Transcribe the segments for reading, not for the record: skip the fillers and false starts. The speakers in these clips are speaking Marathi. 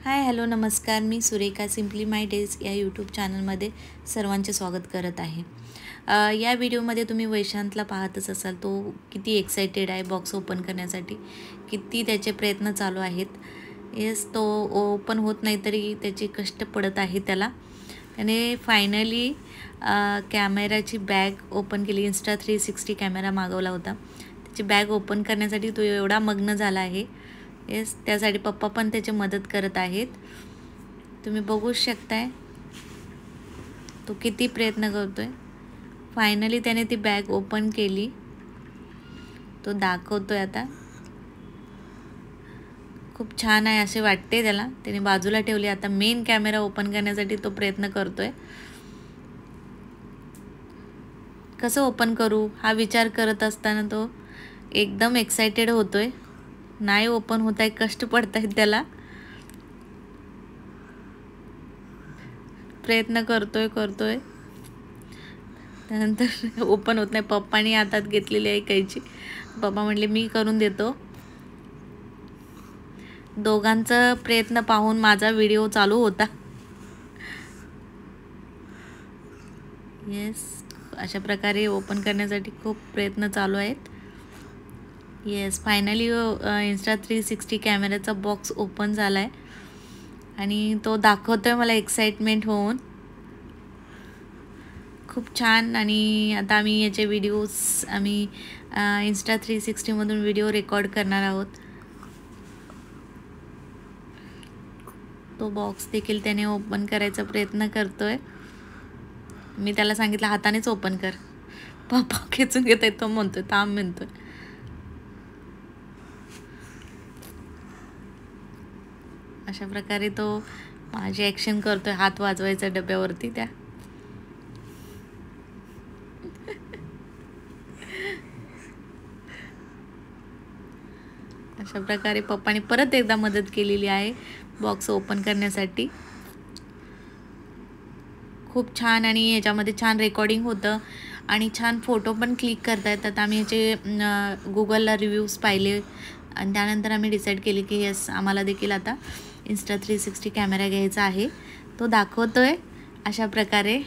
हाय हॅलो नमस्कार. मी सुरेखा सिम्पली माय डेज या यूट्यूब चॅनलमध्ये सर्वांचे स्वागत करत आहे. या व्हिडिओमध्ये तुम्ही वैशांतला पाहतच असाल. तो किती एक्सायटेड आहे बॉक्स ओपन करण्यासाठी, किती त्याचे प्रयत्न चालू आहेत. येस, तो ओपन होत नाही तरी त्याचे कष्ट पडत आहे त्याला. त्याने फायनली कॅमेराची बॅग ओपन केली. Insta360 कॅमेरा मागवला होता. त्याची बॅग ओपन करण्यासाठी तो एवढा मग्न झाला आहे. येस, त्यासाठी पप्पा पण त्याची मदत करत आहेत. तुम्ही बघू शकताय तो किती प्रयत्न करतोय. फायनली त्याने ती बॅग ओपन केली. तो दाखवतोय आता. खूप छान आहे असे वाटते त्याला. त्याने बाजूला ठेवली. आता मेन कॅमेरा ओपन करण्यासाठी तो प्रयत्न करतोय. कसं ओपन करू हा विचार करत असताना तो एकदम एक्सायटेड होतोय. नाही ओपन होत आहे, कष्ट पडत आहेत त्याला. प्रयत्न करतोय त्यानंतर ओपन होत नाही. पप्पानी हातात घेतलेली आहे कैची. पप्पा म्हटले मी करून देतो. दोघांचा प्रयत्न पाहून माझा व्हिडिओ चालू होता. येस, अशा प्रकारे ओपन करण्यासाठी खूप प्रयत्न चालू आहेत. येस, फायनली Insta360 कॅमेऱ्याचा बॉक्स ओपन झाला आहे आणि तो दाखवतोय मला एक्साइटमेंट होऊन. खूप छान. आणि आता आम्ही याचे व्हिडिओज Insta360मधून व्हिडिओ रेकॉर्ड करणार आहोत. तो बॉक्स देखील त्याने ओपन करायचा प्रयत्न करतोय. मी त्याला सांगितलं हातानेच ओपन कर. पप्पा खेचून घेत आहे. तो म्हणतोय थांब म्हणतोय. अशा प्रकारे तो माझी ॲक्शन करतोय. हात वाजवायचा डब्यावरती त्या. अशा प्रकारे पप्पाने परत एकदा मदत केलेली आहे बॉक्स ओपन करण्यासाठी. खूप छान. आणि याच्यामध्ये छान रेकॉर्डिंग होतं आणि छान फोटो पण क्लिक करता येतात. आम्ही याचे गुगलला रिव्ह्यूज पाहिले आणि त्यानंतर आम्ही डिसाईड केली की येस, आम्हाला देखील आता Insta360 कॅमेरा घ्यायचा आहे. तो दाखवतोय अशा प्रकारे.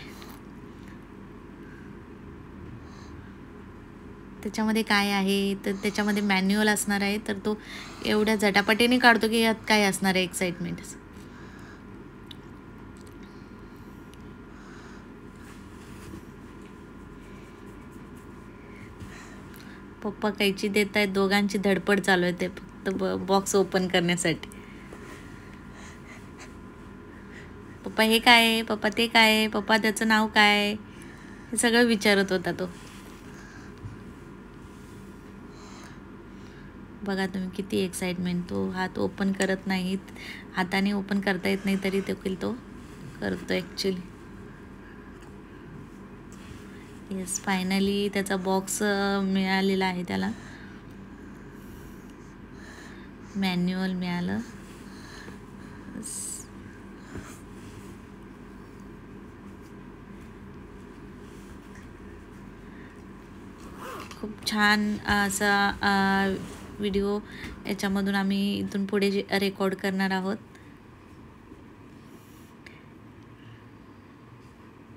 त्याच्यामध्ये काय आहे तर त्याच्यामध्ये मॅन्युअल असणार आहे. तर तो एवढ्या झटापटीने काढतो की यात काय असणार आहे एक्साइटमेंट. पप्पा कैची देत आहेत. दोघांची धडपड चालू आहे ते फक्त बॉक्स ओपन करण्यासाठी. पप्पा हे काय आहे, पप्पा ते काय आहे, पप्पा त्याचं नाव काय, हे सगळं विचारत होता तो. बघा तुम्ही किती एक्साइटमेंट. तो हात ओपन करत नाहीत, हाताने ओपन करता येत नाही तरी देखील तो करतो ॲक्च्युली. येस, फायनली त्याचा बॉक्स मिळालेला आहे त्याला. मॅन्युअल मिळालं. खूप छान असा व्हिडिओ याच्यामधून आम्ही इथून पुढे रेकॉर्ड करणार आहोत.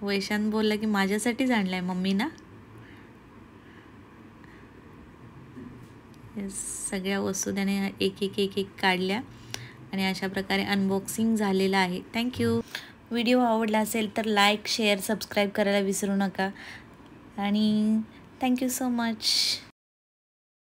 वैशांत बोलला की माझ्यासाठीच आणलाय मम्मी ना. सगळ्या वस्तू त्याने एक एक एक एक काढल्या आणि अशा प्रकारे अनबॉक्सिंग झालेलं आहे. थँक्यू. व्हिडिओ आवडला असेल तर लाईक शेअर सबस्क्राईब करायला विसरू नका आणि थँक्यू सो मच.